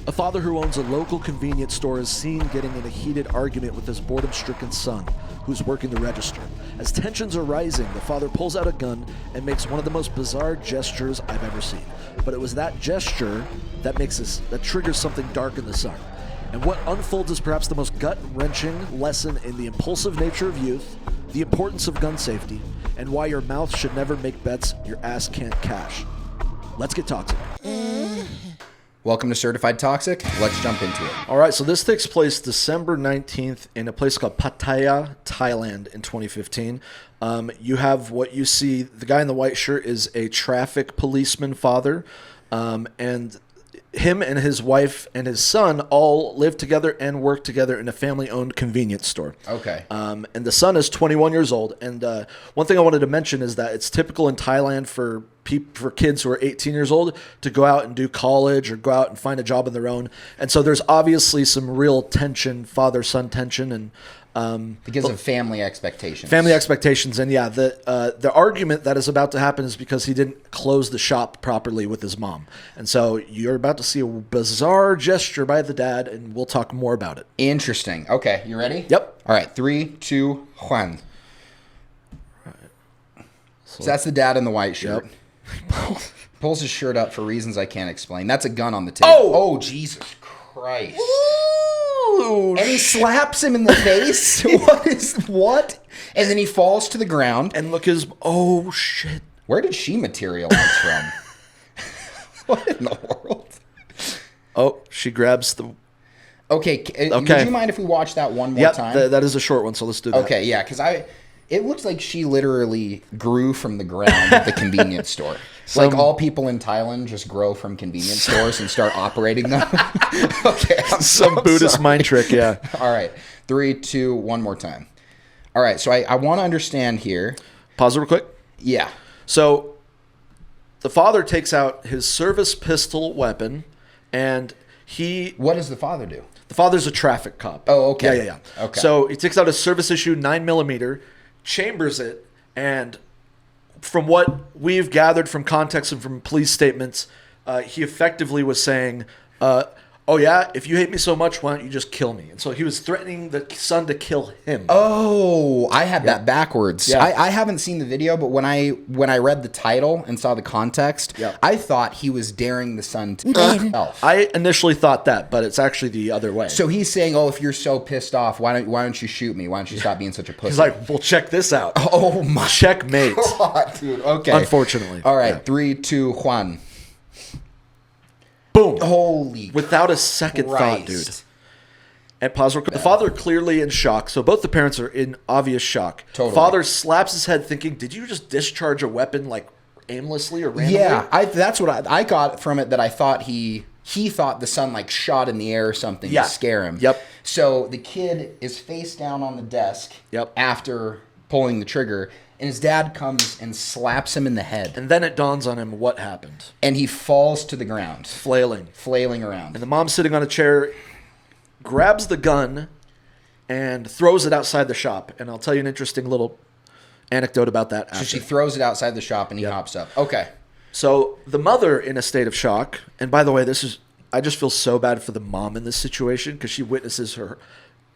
A father who owns a local convenience store is seen getting in a heated argument with his boredom-stricken son, who's working the register. As tensions are rising, the father pulls out a gun and makes one of the most bizarre gestures I've ever seen. But it was that gesture that triggers something dark in the son. And what unfolds is perhaps the most gut-wrenching lesson in the impulsive nature of youth, the importance of gun safety, and why your mouth should never make bets your ass can't cash. Let's get toxic. Welcome to Certified Toxic. Let's jump into it. All right, so this takes place December 19th in a place called Pattaya, Thailand in 2015. You have what you see, the guy in the white shirt is a traffic policeman father, and him and his wife and his son all live together and work together in a family-owned convenience store. Okay. And the son is 21 years old. And one thing I wanted to mention is that it's typical in Thailand for kids who are 18 years old to go out and do college or go out and find a job on their own. And so there's obviously some real tension, father-son tension, and because of family expectations. Family expectations, and yeah, the argument that is about to happen is because he didn't close the shop properly with his mom, and so you're about to see a bizarre gesture by the dad, and we'll talk more about it. Interesting. Okay, you ready? Yep. All right, 3, 2, 1. Right. So that's the dad in the white shirt. Yep. Pulls his shirt up for reasons I can't explain. That's a gun on the table. Oh, Jesus Christ. Ooh, and he slaps him in the face. What? And then he falls to the ground. And look, oh shit. Where did she materialize from? What in the world? Oh, she grabs the... Okay. Would you mind if we watch that one more time? That is a short one, so let's do that. Okay, yeah, because it looks like she literally grew from the ground at the convenience store. Like all people in Thailand just grow from convenience stores and start operating them. Okay. Some Buddhist mind trick, yeah. All right. 3, 2, 1 more time. All right. So I want to understand here. Pause it real quick. Yeah. So the father takes out his service pistol weapon and he... What does the father do? The father's a traffic cop. Oh, okay. Yeah. Okay. So he takes out a service issue 9mm, chambers it, and from what we've gathered from context and from police statements, he effectively was saying, oh yeah, if you hate me so much, why don't you just kill me? And so he was threatening the son to kill him. Oh, I had that backwards. Yeah. I haven't seen the video, but when I read the title and saw the context, I thought he was daring the son to kill himself. I initially thought that, but it's actually the other way. So he's saying, oh, if you're so pissed off, why don't you shoot me? Why don't you stop being such a pussy? He's like, well, check this out. Oh my checkmate. God, dude. Okay. Unfortunately. All right. 3, 2, 1. Boom. Holy Without a second thought, dude. And pause real quick. The father clearly in shock. So both the parents are in obvious shock. Totally. Father slaps his head thinking, did you just discharge a weapon like aimlessly or randomly? Yeah, that's what I got from it, that I thought he thought the son like shot in the air or something to scare him. Yep. So the kid is face down on the desk after pulling the trigger, and his dad comes and slaps him in the head. And then it dawns on him what happened. And he falls to the ground. Flailing around. And the mom sitting on a chair grabs the gun and throws it outside the shop. And I'll tell you an interesting little anecdote about that after. So she throws it outside the shop and he hops up. Okay. So the mother in a state of shock, and by the way, I just feel so bad for the mom in this situation because she witnesses her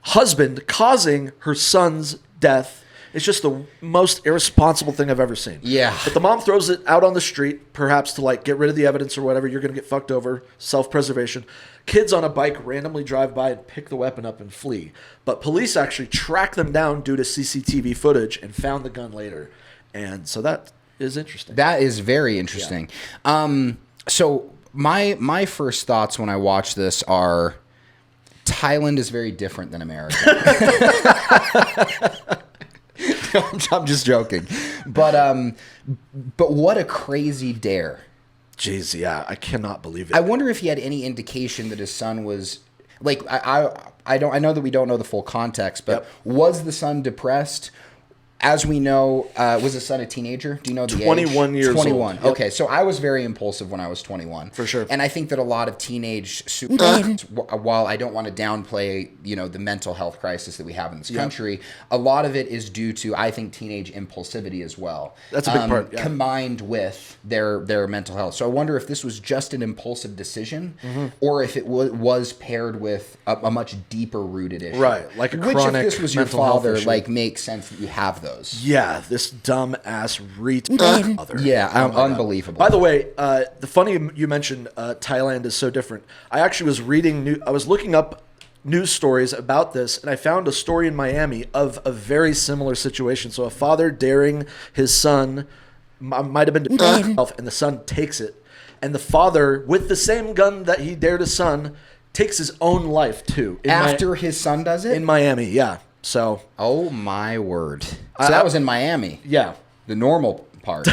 husband causing her son's death. It's just the most irresponsible thing I've ever seen. Yeah. But the mom throws it out on the street, perhaps to like get rid of the evidence or whatever. You're going to get fucked over. Self-preservation. Kids on a bike randomly drive by and pick the weapon up and flee. But police actually track them down due to CCTV footage and found the gun later. And so that is interesting. That is very interesting. Yeah. So my first thoughts when I watch this are Thailand is very different than America. I'm just joking, but what a crazy dare! Jeez, yeah, I cannot believe it. I wonder if he had any indication that his son was like I know that we don't know the full context, but was the son depressed? As we know, was his son a teenager? Do you know the 21 age? years 21. old. Yep. Okay, so I was very impulsive when I was 21. For sure. And I think that a lot of teenage, while I don't want to downplay, the mental health crisis that we have in this country, a lot of it is due to, I think, teenage impulsivity as well. That's a big part. Yeah. Combined with their mental health. So I wonder if this was just an impulsive decision or if it was paired with a much deeper rooted issue. Right, like a chronic Which, if this was your mental health father, issue. like, makes sense that you have those. Yeah, this dumbass mother. Yeah, Oh unbelievable. By the way, the funny you mentioned Thailand is so different. I actually was I was looking up news stories about this, and I found a story in Miami of a very similar situation. So a father daring his son, might have been to himself, and the son takes it. And the father, with the same gun that he dared his son, takes his own life too. After his son does it? In Miami, yeah. So. Oh my word. So that was in Miami. Yeah. The normal part.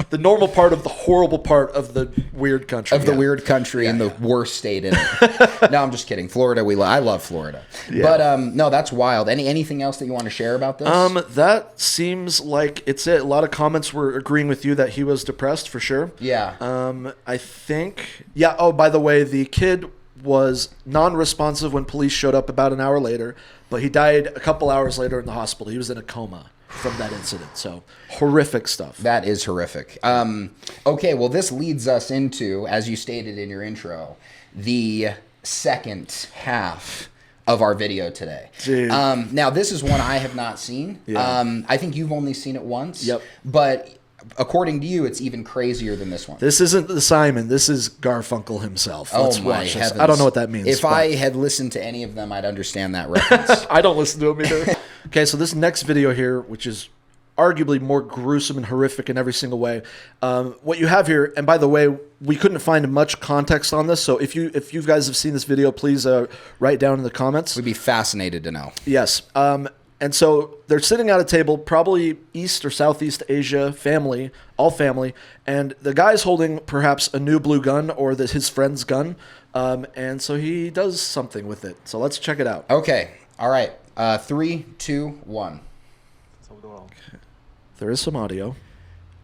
The normal part of the horrible part of the weird country. The weird country and the worst state in it. No, I'm just kidding. Florida, I love Florida. Yeah. But no, that's wild. Anything else that you want to share about this? That seems like it's it. A lot of comments were agreeing with you that he was depressed for sure. Yeah. I think. Yeah. Oh, by the way, the kid was non-responsive when police showed up about an hour later, but he died a couple hours later in the hospital. He was in a coma from that incident. So horrific stuff. That is horrific. Okay, well, this leads us into, as you stated in your intro, the second half of our video today. Now, this is one I have not seen. Yeah. I think you've only seen it once. Yep. But according to you, it's even crazier than this one. This isn't the Simon. This is Garfunkel himself. Let's watch this. I don't know what that means. If I had listened to any of them, I'd understand that reference. I don't listen to them either. Okay, so this next video here, which is arguably more gruesome and horrific in every single way. What you have here, and by the way, we couldn't find much context on this, so if you guys have seen this video, please write down in the comments. We'd be fascinated to know. Yes. And so they're sitting at a table, probably East or Southeast Asia, all family, and the guy's holding perhaps a new blue gun or his friend's gun, and so he does something with it. So let's check it out. Okay. All right. 3, 2, 1. There is some audio.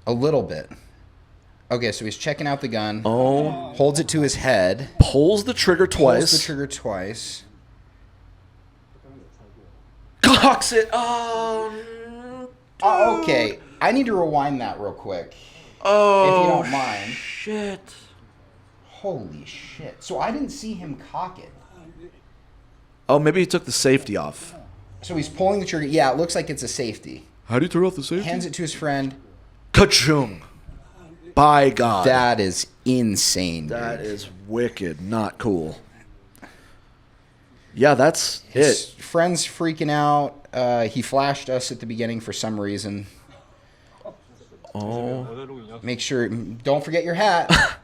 A little bit. Okay, so he's checking out the gun. Oh. Holds it to his head. Pulls the trigger twice. Cocks it. Okay. I need to rewind that real quick. Oh, if you don't mind. Shit. Holy shit. So I didn't see him cock it. Oh, maybe he took the safety off. So he's pulling the trigger. Yeah, it looks like it's a safety. How do you turn off the safety? Hands it to his friend. Ka-chung. By God. That is insane, dude. That is wicked. Not cool. Yeah, that's his it. Friend's freaking out. He flashed us at the beginning for some reason. Oh. Make sure, don't forget your hat.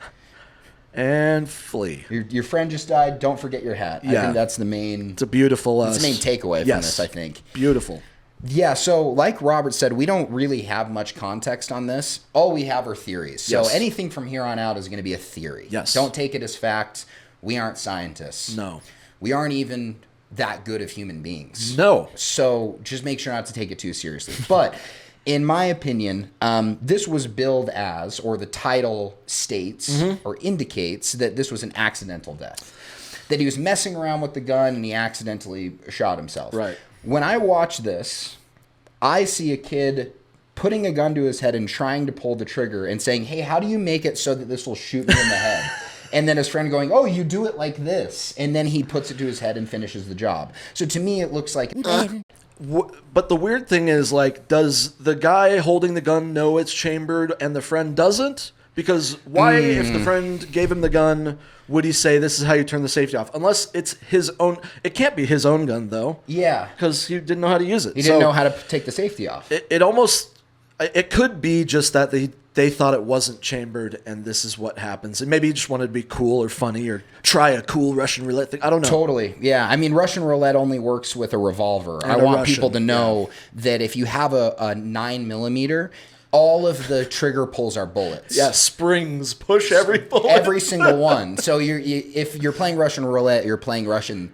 And flee. Your friend just died. Don't forget your hat. Yeah. I think that's the main. It's a beautiful. That's the main takeaway from this, I think. Beautiful. Yeah. So, like Robert said, we don't really have much context on this. All we have are theories. So anything from here on out is going to be a theory. Yes. Don't take it as fact. We aren't scientists. No. We aren't even that good of human beings. No. So just make sure not to take it too seriously. But in my opinion, this was billed as, or the title states or indicates that this was an accidental death. That he was messing around with the gun and he accidentally shot himself. Right. When I watch this, I see a kid putting a gun to his head and trying to pull the trigger and saying, hey, how do you make it so that this will shoot me in the head? And then his friend going, oh, you do it like this. And then he puts it to his head and finishes the job. So to me, it looks like... But the weird thing is, like, does the guy holding the gun know it's chambered and the friend doesn't? Because why, if the friend gave him the gun, would he say this is how you turn the safety off? Unless it's his own. It can't be his own gun, though. Yeah. Because he didn't know how to use it. He didn't know how to take the safety off. It almost... It could be just that they thought it wasn't chambered and this is what happens. And maybe he just wanted to be cool or funny or try a cool Russian roulette thing. I don't know. Totally. Yeah. I mean, Russian roulette only works with a revolver. And I want people to know that if you have a 9mm, all of the trigger pulls are bullets. Yeah, springs push every bullet. Every single one. So if you're playing Russian roulette, you're playing Russian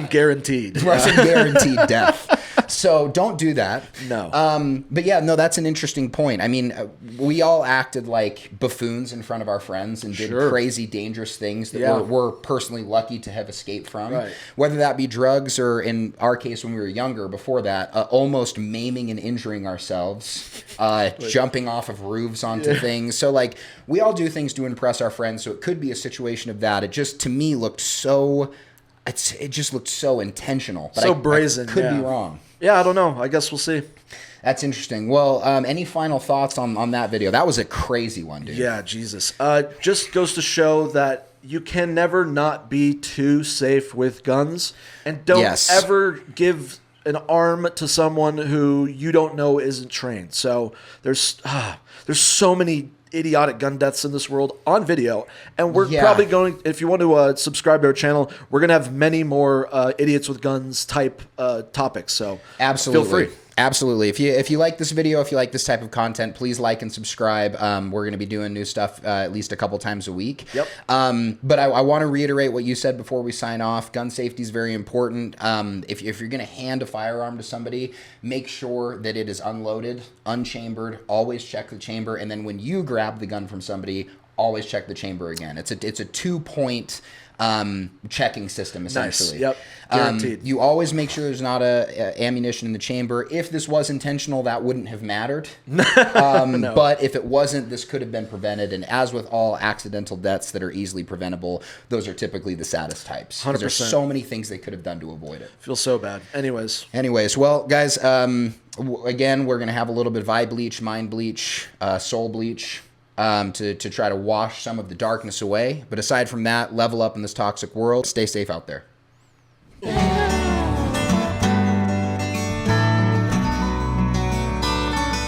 guaranteed. Russian guaranteed death. So don't do that. No. But yeah, no, that's an interesting point. I mean, we all acted like buffoons in front of our friends and did crazy, dangerous things that we're personally lucky to have escaped from. Right. Whether that be drugs or, in our case, when we were younger, before that, almost maiming and injuring ourselves, jumping off of roofs onto things. So, like, we all do things to impress our friends. So it could be a situation of that. It just, to me, looked so... It just looked so intentional. But so brazen. I could be wrong. Yeah, I don't know. I guess we'll see. That's interesting. Well, any final thoughts on that video? That was a crazy one, dude. Yeah, Jesus. Just goes to show that you can never not be too safe with guns. And don't ever give an arm to someone who you don't know isn't trained. So there's so many idiotic gun deaths in this world on video, and we're probably going, if you want to subscribe to our channel, we're going to have many more idiots with guns type topics, so absolutely, feel free. Absolutely. If you like this video, if you like this type of content, please like and subscribe. We're going to be doing new stuff at least a couple times a week. Yep. But I want to reiterate what you said before we sign off. Gun safety is very important. If you're going to hand a firearm to somebody, make sure that it is unloaded, unchambered. Always check the chamber, and then when you grab the gun from somebody, always check the chamber again. It's a 2-point checking system, essentially. Nice. Yep. Guaranteed. You always make sure there's not a ammunition in the chamber. If this was intentional, that wouldn't have mattered. No. But if it wasn't, this could have been prevented. And as with all accidental deaths that are easily preventable, those are typically the saddest types. 100%. There's so many things they could have done to avoid it. Feel so bad. Anyways, well, guys, again, we're going to have a little bit of eye bleach, mind bleach, soul bleach. To try to wash some of the darkness away. But aside from that, level up in this toxic world. Stay safe out there.